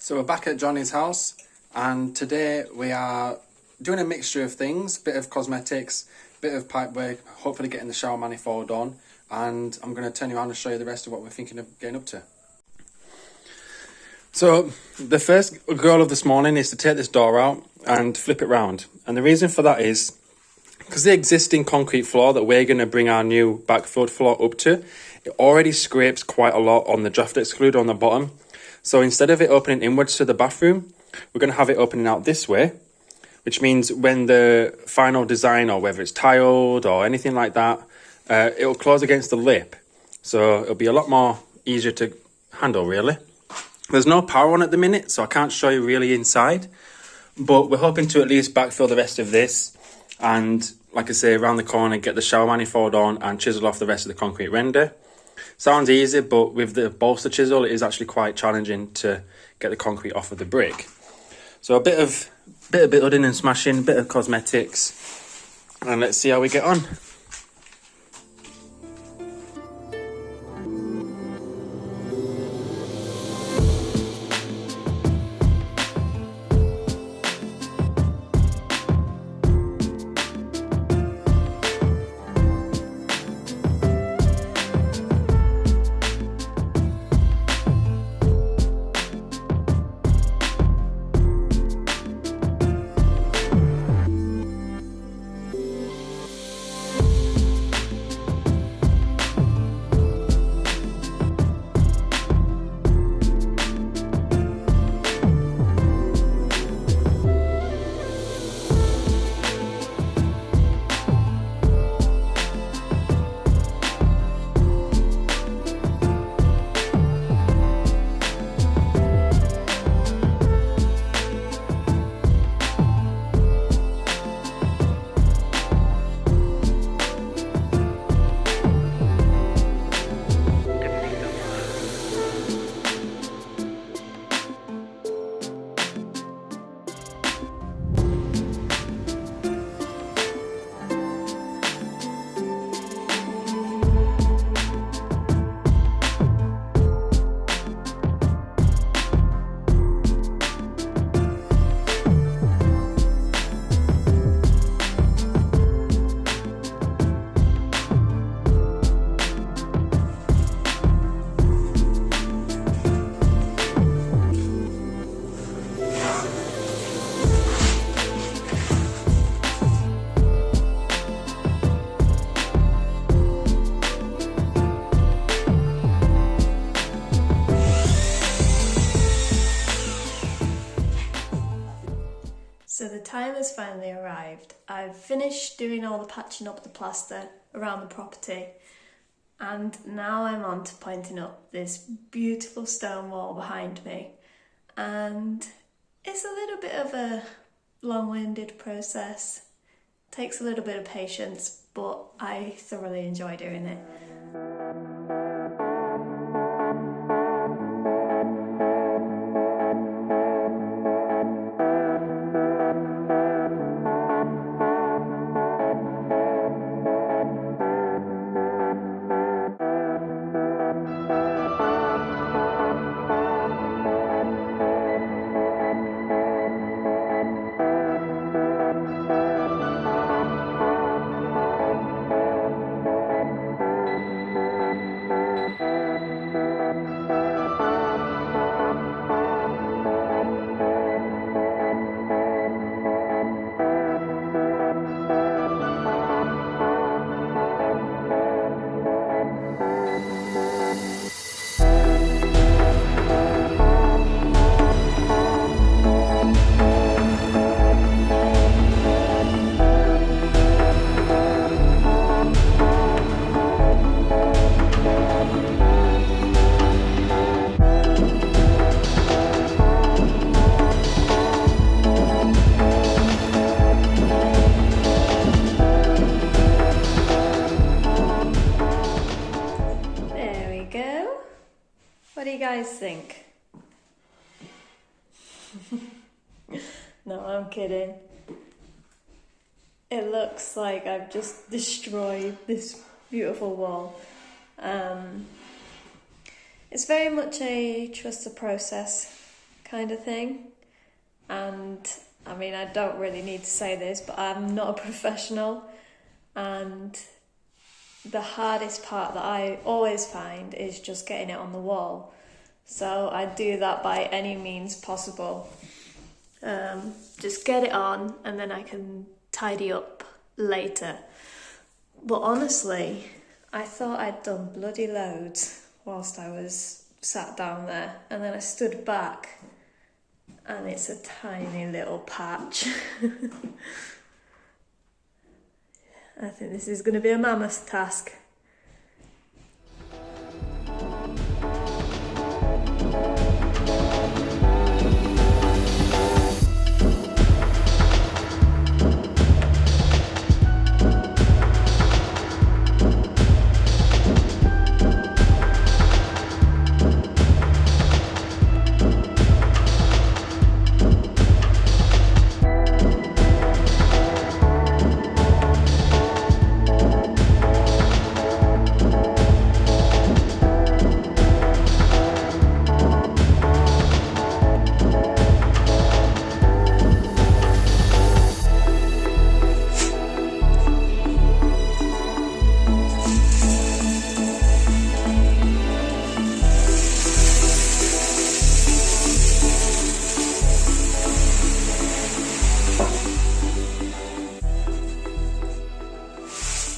So we're back at Jonny's house, and today we are doing a mixture of things, bit of cosmetics, bit of pipe work, hopefully getting the shower manifold on, and I'm going to turn you around and show you the rest of what we're thinking of getting up to. So the first goal of this morning is to take this door out and flip it round, and the reason for that is because the existing concrete floor that we're going to bring our new backfilled floor up to, it already scrapes quite a lot on the draft excluder on the bottom. So instead of it opening inwards to the bathroom, we're going to have it opening out this way, which means when the final design, or whether it's tiled or anything like that, it'll close against the lip. So it'll be a lot more easier to handle, really. There's no power on at the minute, so I can't show you really inside, but we're hoping to at least backfill the rest of this and, like I say, around the corner, get the shower manifold on and chisel off the rest of the concrete render. Sounds easy, but with the bolster chisel, it is actually quite challenging to get the concrete off of the brick. So a bit of building and smashing, a bit of cosmetics, and let's see how we get on. So the time has finally arrived. I've finished doing all the patching up the plaster around the property, and now I'm on to pointing up this beautiful stone wall behind me. And it's a little bit of a long-winded process. Takes a little bit of patience, but I thoroughly enjoy doing it. What do you guys think? No, I'm kidding. It looks like I've just destroyed this beautiful wall. It's very much a trust the process kind of thing. And I mean, I don't really need to say this, but I'm not a professional, and the hardest part that I always find is just getting it on the wall. So I do that by any means possible. Just get it on and then I can tidy up later. But honestly, I thought I'd done bloody loads whilst I was sat down there, and then I stood back and it's a tiny little patch. I think this is going to be a mammoth task.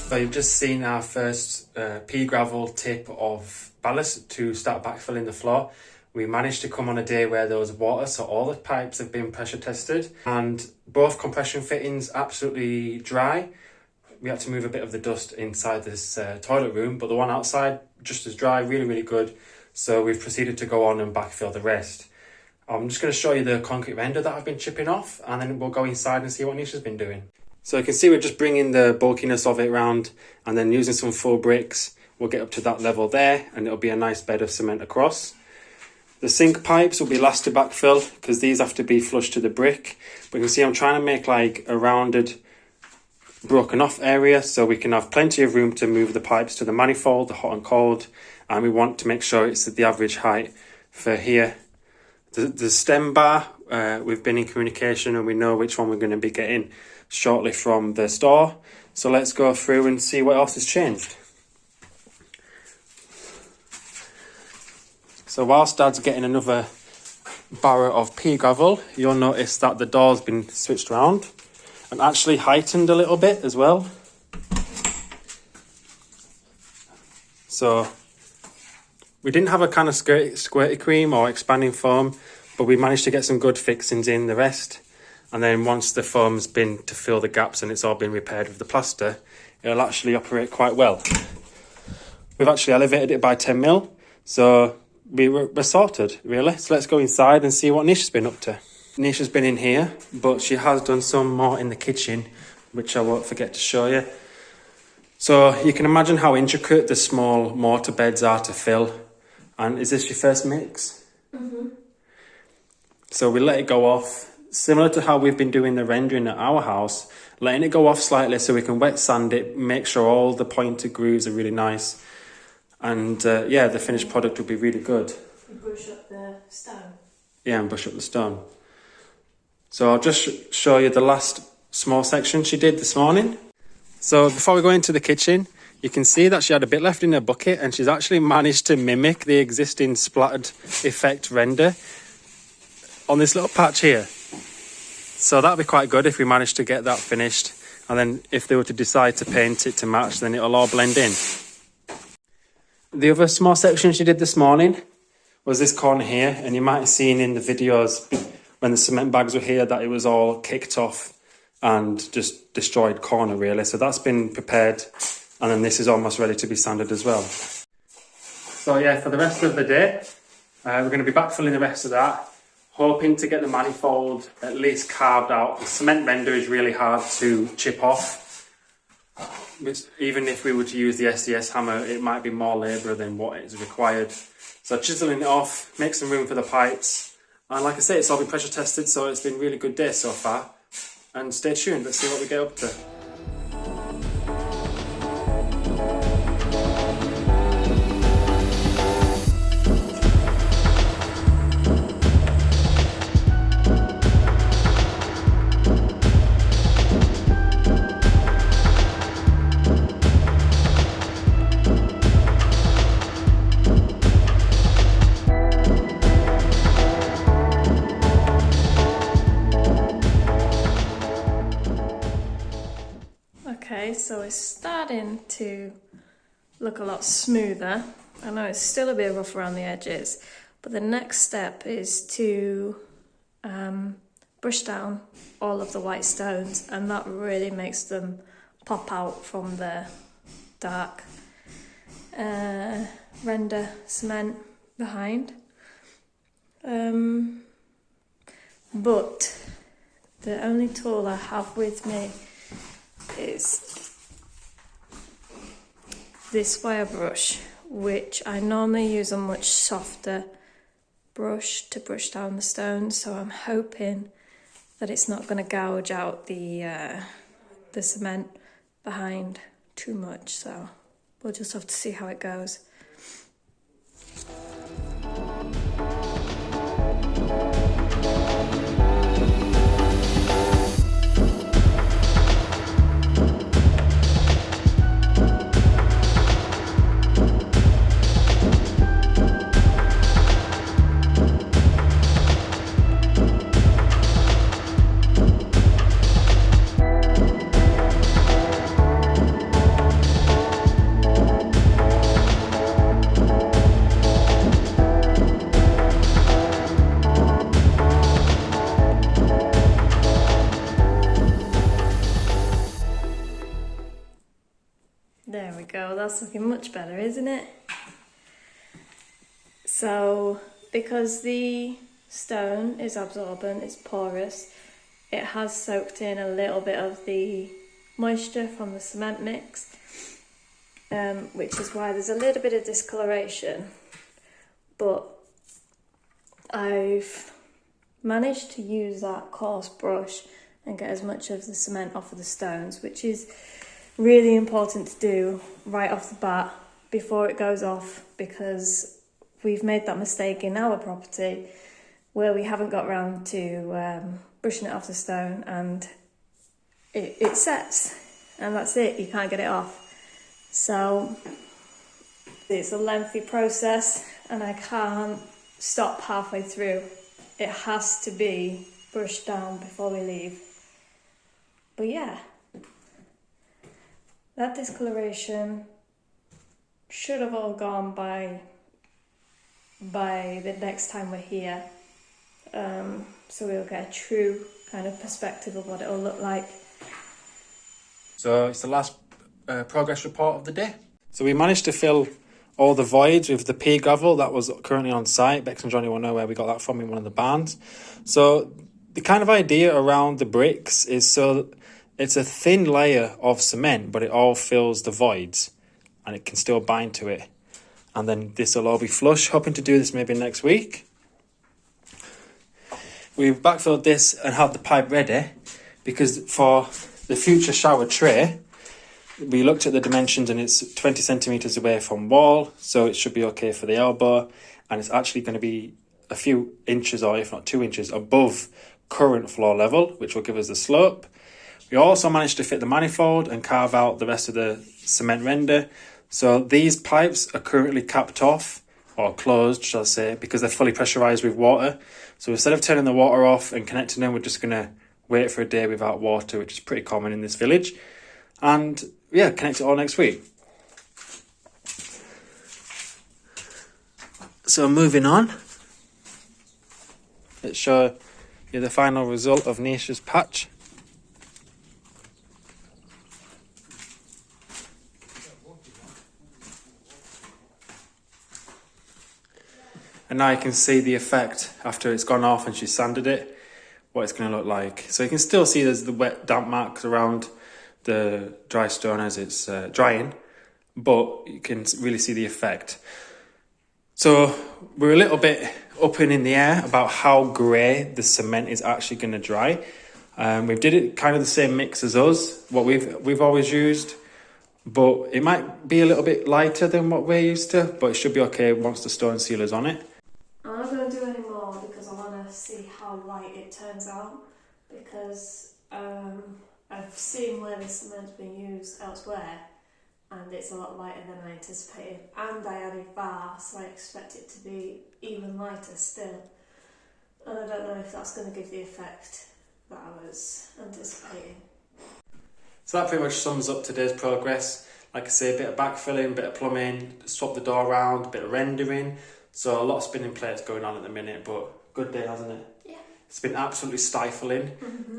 So you've just seen our first pea gravel tip of ballast to start backfilling the floor. We managed to come on a day where there was water, so all the pipes have been pressure tested and both compression fittings absolutely dry. We had to move a bit of the dust inside this toilet room, but the one outside just as dry, really good. So we've proceeded to go on and backfill the rest. I'm just going to show you the concrete render that I've been chipping off, and then we'll go inside and see what Anisha's been doing. So you can see we're just bringing the bulkiness of it around, and then using some full bricks, we'll get up to that level there, and it'll be a nice bed of cement across. The sink pipes will be last to backfill because these have to be flush to the brick. But you can see I'm trying to make like a rounded, broken off area so we can have plenty of room to move the pipes to the manifold, the hot and cold, and we want to make sure it's at the average height for here. The stem bar, we've been in communication and we know which one we're going to be getting shortly from the store. So let's go through and see what else has changed. So whilst Dad's getting another barrow of pea gravel, you'll notice that the door's been switched around and actually heightened a little bit as well. So we didn't have a kind of squirty cream or expanding foam, but we managed to get some good fixings in the rest. And then once the foam's been to fill the gaps and it's all been repaired with the plaster, it'll actually operate quite well. We've actually elevated it by 10 mil, so we're sorted, really. So let's go inside and see what Anisha's been up to. Anisha's been in here, but she has done some more in the kitchen, which I won't forget to show you. So you can imagine how intricate the small mortar beds are to fill. And is this your first mix? Mm-hmm. So we let it go off, similar to how we've been doing the rendering at our house, letting it go off slightly so we can wet sand it, make sure all the pointed grooves are really nice. And yeah, the finished product will be really good. You brush up the stone. Yeah, and brush up the stone. So I'll just show you the last small section she did this morning. So before we go into the kitchen, you can see that she had a bit left in her bucket and she's actually managed to mimic the existing splattered effect render on this little patch here. So that'll be quite good if we manage to get that finished. And then if they were to decide to paint it to match, then it'll all blend in. The other small section she did this morning was this corner here. And you might have seen in the videos when the cement bags were here that it was all kicked off and just destroyed corner really. So that's been prepared. And then this is almost ready to be sanded as well. So yeah, for the rest of the day, we're going to be backfilling the rest of that. Hoping to get the manifold at least carved out. The cement render is really hard to chip off. Even if we were to use the SES hammer, it might be more labour than what is required. So chiseling it off, make some room for the pipes. And like I say, it's all been pressure tested, so it's been a really good day so far. And stay tuned, let's see what we get up to. starting to look a lot smoother. I know it's still a bit rough around the edges, but the next step is to brush down all of the white stones, and that really makes them pop out from the dark render cement behind. But the only tool I have with me is this wire brush, which I normally use a much softer brush to brush down the stones, so I'm hoping that it's not going to gouge out the cement behind too much, so we'll just have to see how it goes. There we go, that's looking much better, isn't it? So, because the stone is absorbent, it's porous, it has soaked in a little bit of the moisture from the cement mix, which is why there's a little bit of discoloration. But I've managed to use that coarse brush and get as much of the cement off of the stones, which is really important to do right off the bat before it goes off, because we've made that mistake in our property where we haven't got around to brushing it off the stone, and it sets, and that's it, you can't get it off. So it's a lengthy process and I can't stop halfway through. It has to be brushed down before we leave. But yeah, that discoloration should have all gone by the next time we're here. So we'll get a true kind of perspective of what it'll look like. So it's the last progress report of the day. So we managed to fill all the voids with the pea gravel that was currently on site. Bex and Jonny will know where we got that from in one of the barns. So the kind of idea around the bricks is, so it's a thin layer of cement, but it all fills the voids and it can still bind to it. And then this will all be flush. Hoping to do this maybe next week. We've backfilled this and have the pipe ready because for the future shower tray, we looked at the dimensions and it's 20 centimetres away from wall, so it should be okay for the elbow, and it's actually going to be a few inches, or if not 2 inches, above current floor level, which will give us the slope. We also managed to fit the manifold and carve out the rest of the cement render. So these pipes are currently capped off, or closed, shall I say, because they're fully pressurised with water. So instead of turning the water off and connecting them, we're just going to wait for a day without water, which is pretty common in this village. And yeah, connect it all next week. So moving on, let's show you the final result of Anisha's patch. And now you can see the effect after it's gone off and she sanded it, what it's going to look like. So you can still see there's the wet damp marks around the dry stone as it's drying, but you can really see the effect. So we're a little bit up and in the air about how grey the cement is actually going to dry. We did it kind of the same mix as us, what we've always used, but it might be a little bit lighter than what we're used to, but it should be okay once the stone sealer's on it. I'm not going to do any more because I want to see how light it turns out, because I've seen where the cement's been used elsewhere and it's a lot lighter than I anticipated, and I added bar, so I expect it to be even lighter still, and I don't know if that's going to give the effect that I was anticipating. So that pretty much sums up today's progress. like I say, a bit of backfilling, bit of plumbing, swap the door around, bit of rendering. So a lot of spinning plates going on at the minute, but good day, hasn't it? Yeah. It's been absolutely stifling,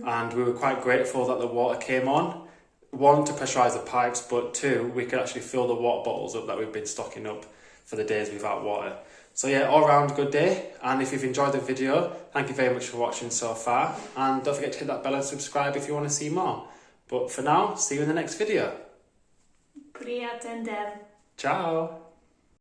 and we were quite grateful that the water came on. One, to pressurise the pipes, but two, we could actually fill the water bottles up that we've been stocking up for the days without water. So yeah, all round good day, and if you've enjoyed the video, thank you very much for watching so far, and don't forget to hit that bell and subscribe if you want to see more. But for now, see you in the next video. Ciao. Ciao!